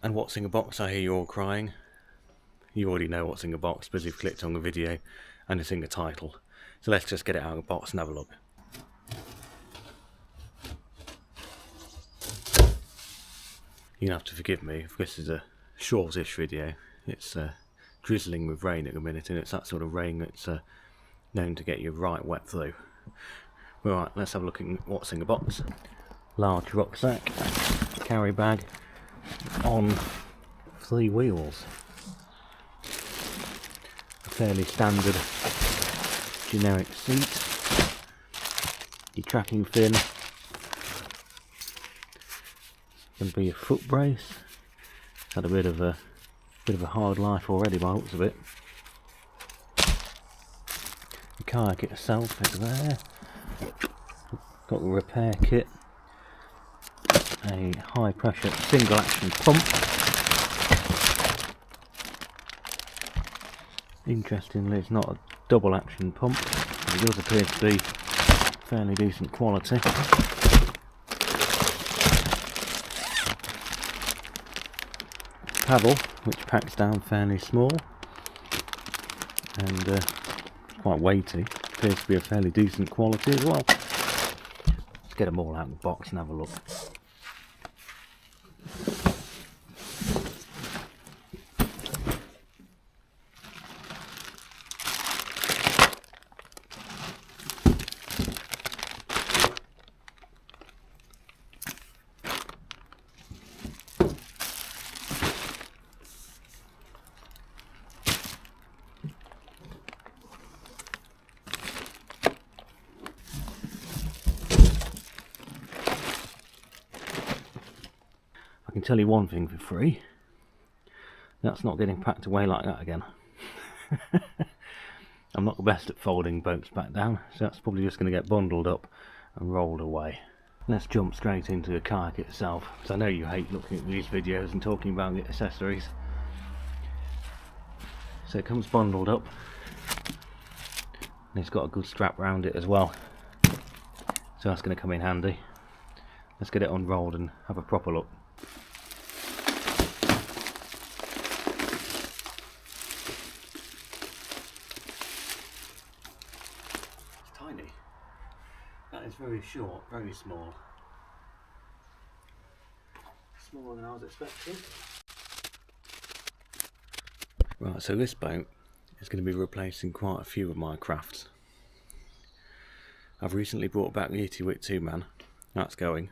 And what's in a box? I hear you all crying. You already know what's in the box because you've clicked on the video and it's in the title. So let's just get it out of the box and have a look. You're gonna have to forgive me if this is a shortish video. It's drizzling with rain at the minute, and it's that sort of rain that's known to get you right wet through. Right, let's have a look at what's in the box. Large rucksack, carry bag on 3 wheels. A fairly standard generic seat. Your tracking fin. Going to be a foot brace. It's had a bit of a hard life already by the looks of it. The kayak itself is there. Got the repair kit. A high pressure single action pump. Interestingly, it's not a double action pump, but it does appear to be fairly decent quality. Paddle, which packs down fairly small and quite weighty, appears to be a fairly decent quality as well. Let's get them all out of the box and have a look. I can tell you one thing for free, that's not getting packed away like that again. I'm not the best at folding boats back down, so that's probably just going to get bundled up and rolled away. Let's jump straight into the kayak itself, because I know you hate looking at these videos and talking about the accessories. So it comes bundled up, and it's got a good strap around it as well, so that's going to come in handy. Let's get it unrolled and have a proper look. Tiny. That is very short, very small. Smaller than I was expecting. Right, so this boat is going to be replacing quite a few of my crafts. I've recently brought back the Itty Wit 2-man, that's going.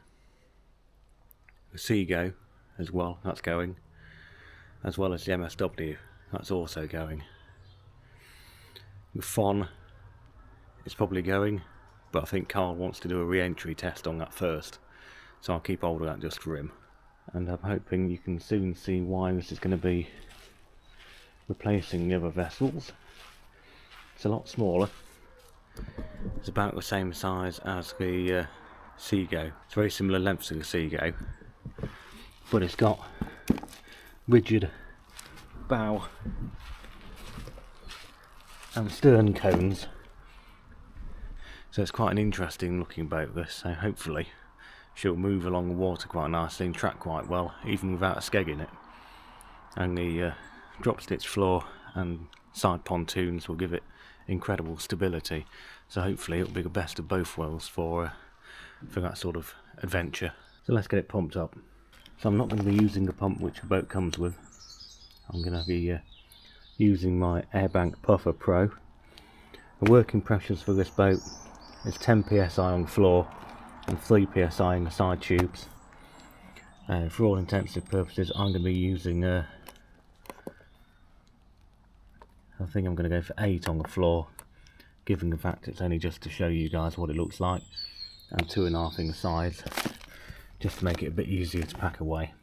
The Seago as well, that's going. As well as the MSW, that's also going. The Fon is probably going, but I think Carl wants to do a re-entry test on that first, so I'll keep hold of that just for him. And I'm hoping you can soon see why this is going to be replacing the other vessels. It's a lot smaller. It's about the same size as the Seago. It's very similar length to the Seago, but it's got rigid bow and stern cones. So it's quite an interesting looking boat this, so hopefully she'll move along the water quite nicely and track quite well, even without a skeg in it. And the drop stitch floor and side pontoons will give it incredible stability, so hopefully it'll be the best of both worlds for that sort of adventure. So let's get it pumped up. So I'm not going to be using the pump which the boat comes with. I'm going to be using my Airbank Puffer Pro. The working pressures for this boat is 10 psi on the floor and 3 psi in the side tubes. For all intents and purposes I'm going to be using I think I'm going to go for 8 on the floor, given the fact it's only just to show you guys what it looks like, and 2.5 in the sides, just to make it a bit easier to pack away.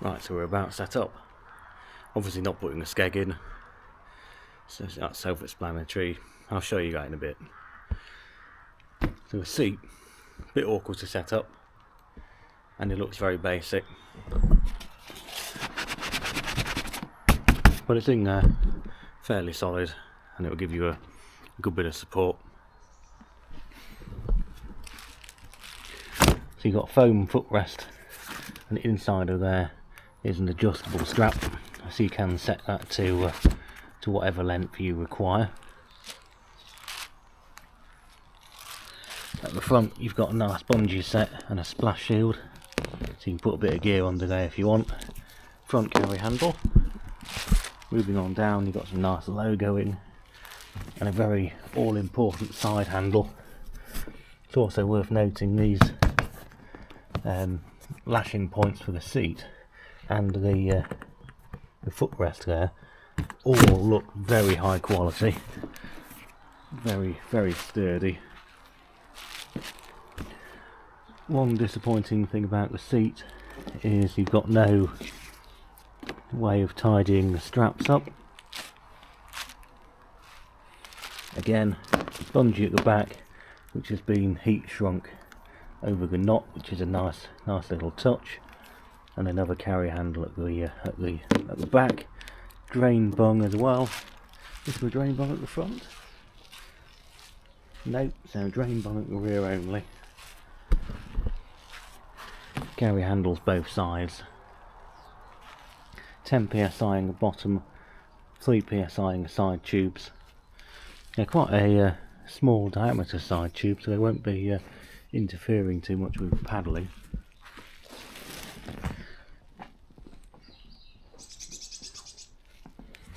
Right, so we're about set up. Obviously not putting a skeg in, so that's self-explanatory. I'll show you that in a bit. So the seat, a bit awkward to set up, and it looks very basic, but it's in there fairly solid, and it will give you a good bit of support. So you've got a foam footrest, and inside of there is an adjustable strap, so you can set that to whatever length you require. At the front you've got a nice bungee set and a splash shield, so you can put a bit of gear under there if you want. Front carry handle. Moving on down, you've got some nice logoing and a very all-important side handle. It's also worth noting these lashing points for the seat and the footrest there all look very high quality, very sturdy. One disappointing thing about the seat is you've got no way of tidying the straps up. Again, bungee at the back, which has been heat shrunk over the knot, which is a nice little touch, and another carry handle at the back. Drain bung as well. Is there a drain bung at the front? Nope, so drain bung at the rear only. Carry handles both sides. 10 psi in the bottom, 3 psi in the side tubes. They're quite a small diameter side tube, so they won't be interfering too much with paddling.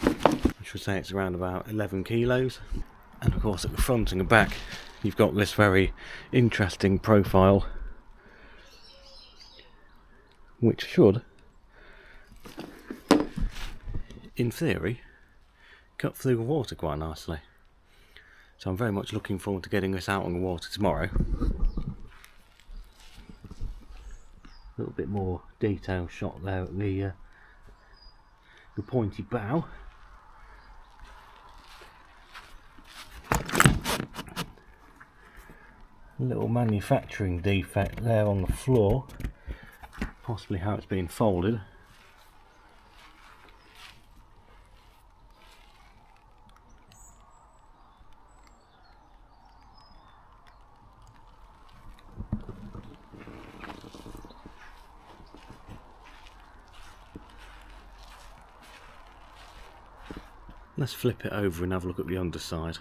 I should say it's around about 11 kilos. And of course at the front and the back you've got this very interesting profile, which should, in theory, cut through the water quite nicely. So I'm very much looking forward to getting this out on the water tomorrow. A little bit more detail shot there at the pointy bow. A little manufacturing defect there on the floor, possibly how it's been folded. Let's flip it over and have a look at the underside.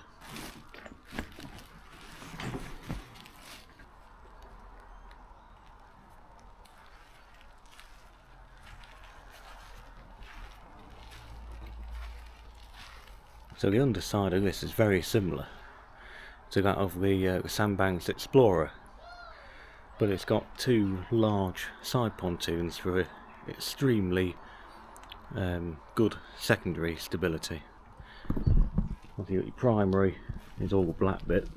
So the underside of this is very similar to that of the Sandbanks Explorer, but it's got two large side pontoons for extremely good secondary stability. Your primary is all the black bit,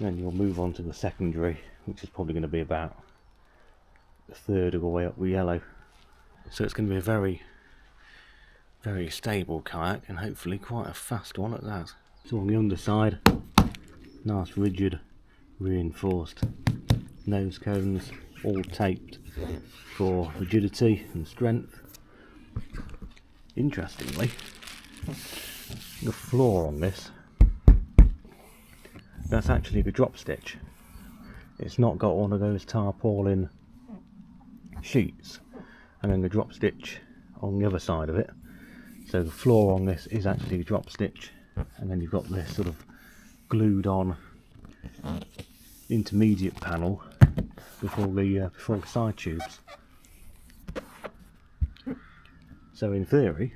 then you'll move on to the secondary, which is probably going to be about a third of the way up the yellow. So it's going to be a very stable kayak, and hopefully quite a fast one at that. So on the underside, nice rigid reinforced nose cones, all taped for rigidity and strength. Interestingly, the floor on this, that's actually the drop stitch. It's not got one of those tarpaulin sheets and then the drop stitch on the other side of it. So the floor on this is actually the drop stitch, and then you've got this sort of glued on intermediate panel before the side tubes. So in theory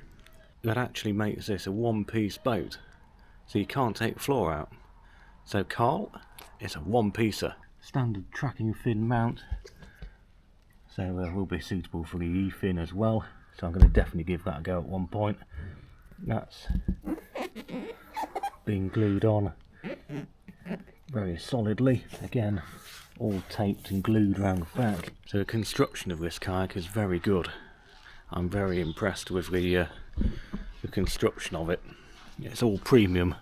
that actually makes this a one-piece boat, so you can't take the floor out. So Carl, it's a one-piecer. Standard tracking fin mount, so will be suitable for the E-fin as well, so I'm going to definitely give that a go at one point. That's being glued on very solidly, again all taped and glued around the back. So the construction of this kayak is very good. I'm very impressed with the construction of it. It's all premium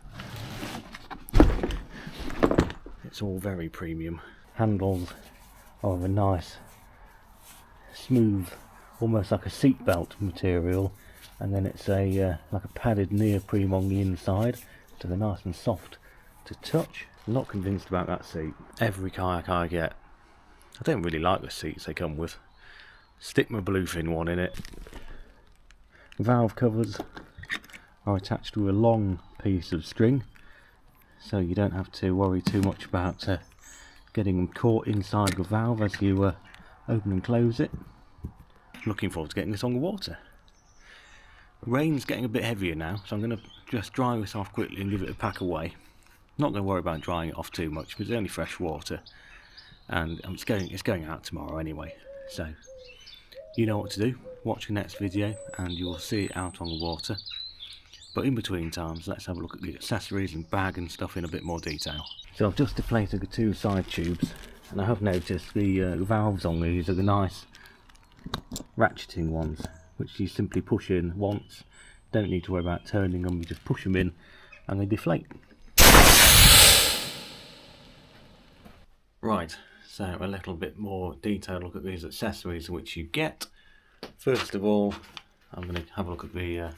It's all very premium. Handles are of a nice smooth, almost like a seatbelt material, and then it's a like a padded neoprene on the inside, so they're nice and soft to touch. I'm not convinced about that seat. Every kayak I get, I don't really like the seats they come with. Stick my bluefin one in it. Valve covers are attached to a long piece of string, so you don't have to worry too much about getting them caught inside the valve as you open and close it. Looking forward to getting this on the water. The rain's getting a bit heavier now, so I'm going to just dry this off quickly and give it a pack away. Not going to worry about drying it off too much because it's only fresh water, and it's going out tomorrow anyway. So you know what to do. Watch the next video and you will see it out on the water. But in between times, let's have a look at the accessories and bag and stuff in a bit more detail. So I've just deflated the two side tubes, and I have noticed the valves on these are the nice ratcheting ones, which you simply push in once. Don't need to worry about turning them, you just push them in and they deflate. Right, so a little bit more detailed look at these accessories which you get. First of all, I'm going to have a look at the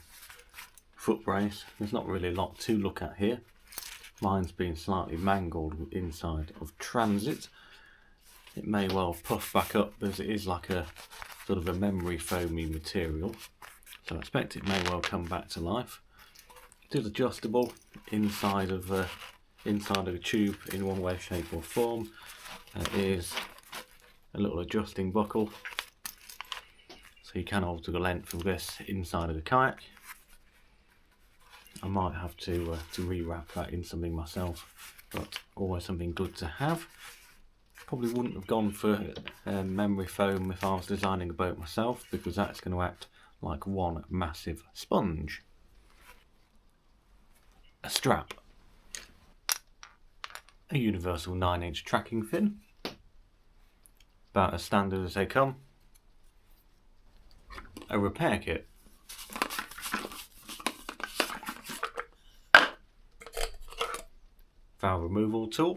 foot brace. There's not really a lot to look at here. Mine's been slightly mangled inside of transit. It may well puff back up as it is like a sort of a memory foamy material, so I expect it may well come back to life. It is adjustable inside of a tube in one way, shape or form. There is a little adjusting buckle, so you can alter the length of this inside of the kayak. I might have to rewrap that in something myself, but always something good to have. Probably wouldn't have gone for memory foam if I was designing a boat myself, because that's going to act like one massive sponge. A strap, a universal 9-inch tracking fin, about as standard as they come, a repair kit, valve removal tool,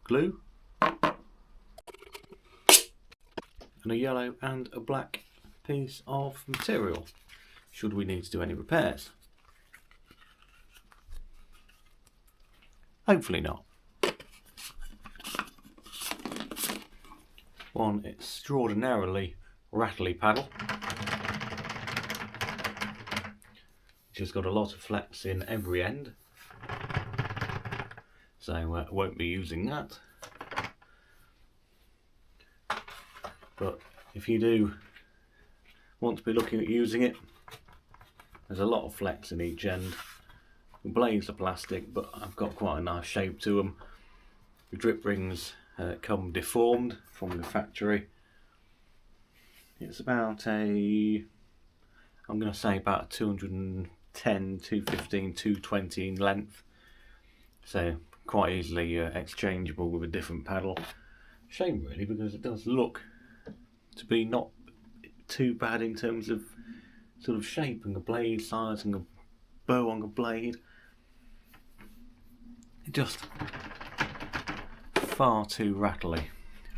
glue, and a yellow and a black piece of material should we need to do any repairs. Hopefully not. One extraordinarily rattly paddle, which has got a lot of flex in every end, so I won't be using that. But if you do want to be looking at using it, there's a lot of flex in each end. The blades are plastic, but I've got quite a nice shape to them. The drip rings come deformed from the factory. It's about I'm going to say about 210, 215, 220 in length, so quite easily exchangeable with a different paddle. Shame really, because it does look to be not too bad in terms of sort of shape and the blade size and the bow on the blade. It just far too rattly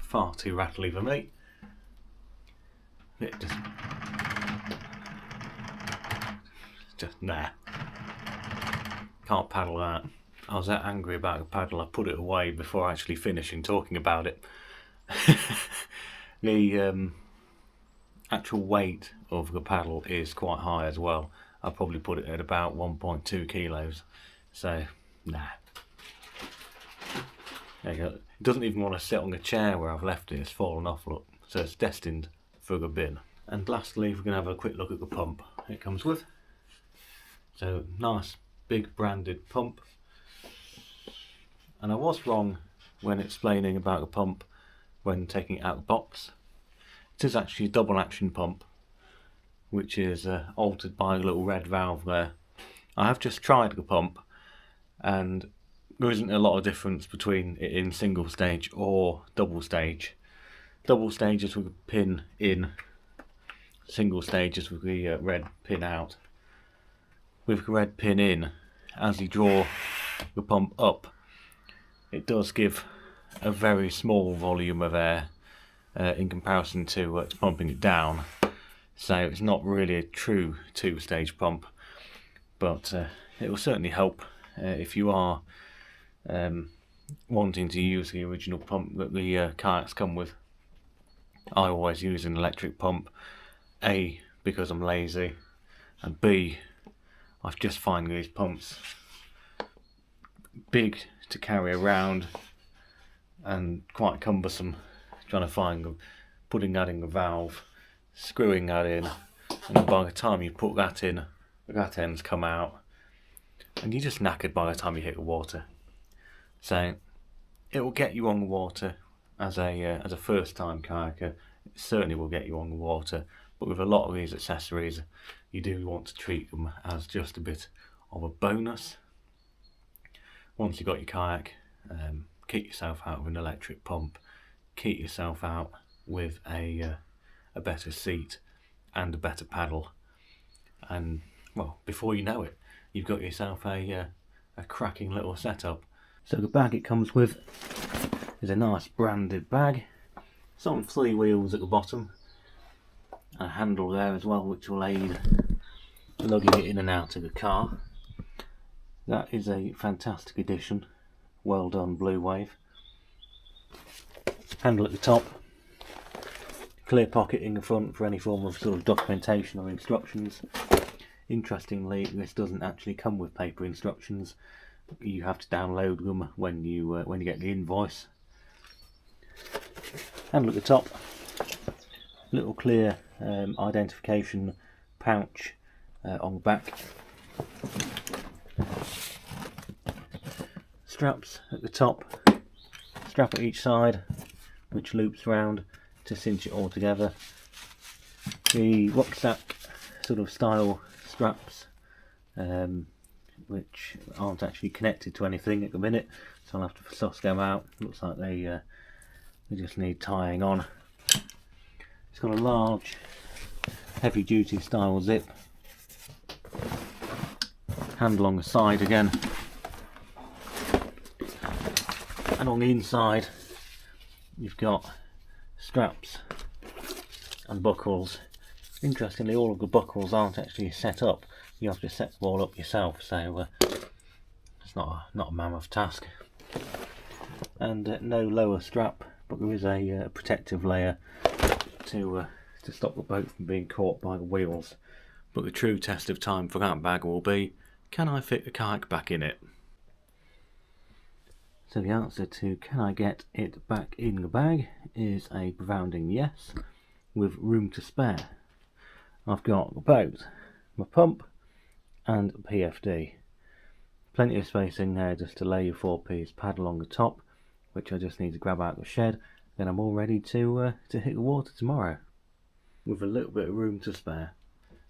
for me. It just nah, can't paddle that. I was that angry about the paddle I put it away before actually finishing talking about it. The actual weight of the paddle is quite high as well. I probably put it at about 1.2 kilos, so nah. There you go. It doesn't even want to sit on the chair where I've left it. It's fallen off, look, so it's destined for the bin. And lastly, we're going to have a quick look at the pump it comes with. So nice big branded pump, and I was wrong when explaining about the pump when taking it out of the box. It is actually a double action pump, which is altered by a little red valve there. I have just tried the pump, and there isn't a lot of difference between it in single stage or double stage. Double stage is with a pin in, single stage is with the red pin out. With the red pin in, as you draw the pump up, it does give a very small volume of air in comparison to what's pumping it down. So it's not really a true two-stage pump, but it will certainly help if you are wanting to use the original pump that the kayaks come with. I always use an electric pump, A, because I'm lazy, and B, I just find these pumps big to carry around and quite cumbersome, trying to find putting that in the valve, screwing that in, and by the time you put that in, that end's come out and you're just knackered by the time you hit the water. So it will get you on the water as a first time kayaker. It certainly will get you on the water, but with a lot of these accessories you do want to treat them as just a bit of a bonus. Once you've got your kayak, kit yourself out with an electric pump, kit yourself out with a better seat and a better paddle, and well, before you know it, you've got yourself a cracking little setup. So the bag it comes with is a nice branded bag. It's on 3 wheels at the bottom, a handle there as well which will aid lugging it in and out of the car. That is a fantastic addition, well done Bluewave. Handle at the top, clear pocket in the front for any form of sort of documentation or instructions. Interestingly, this doesn't actually come with paper instructions. You have to download them when you get the invoice. Handle at the top, little clear identification pouch on the back. Straps at the top, strap at each side, which loops round to cinch it all together. The rucksack sort of style straps, which aren't actually connected to anything at the minute, so I'll have to suss them out. Looks like they just need tying on. It's got a large heavy duty style zip, handle on the side again, and on the inside you've got straps and buckles. Interestingly, all of the buckles aren't actually set up, you have to set them all up yourself, so it's not a mammoth task. And no lower strap, but there is a protective layer to stop the boat from being caught by the wheels. But the true test of time for that bag will be, can I fit the kayak back in it? So the answer to can I get it back in the bag is a resounding yes, with room to spare. I've got the boat, my pump and a PFD. Plenty of space in there just to lay your 4-piece paddle on the top, which I just need to grab out of the shed, then I'm all ready to hit the water tomorrow, with a little bit of room to spare.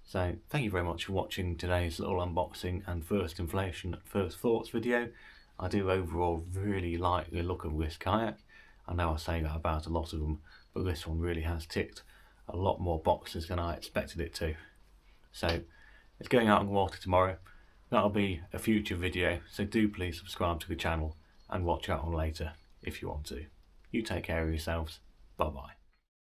So thank you very much for watching today's little unboxing and first inflation, first thoughts video. I do overall really like the look of this kayak. I know I say that about a lot of them, but this one really has ticked a lot more boxes than I expected it to. So it's going out on the water tomorrow. That'll be a future video, so do please subscribe to the channel and watch out on later if you want to. You take care of yourselves. Bye bye.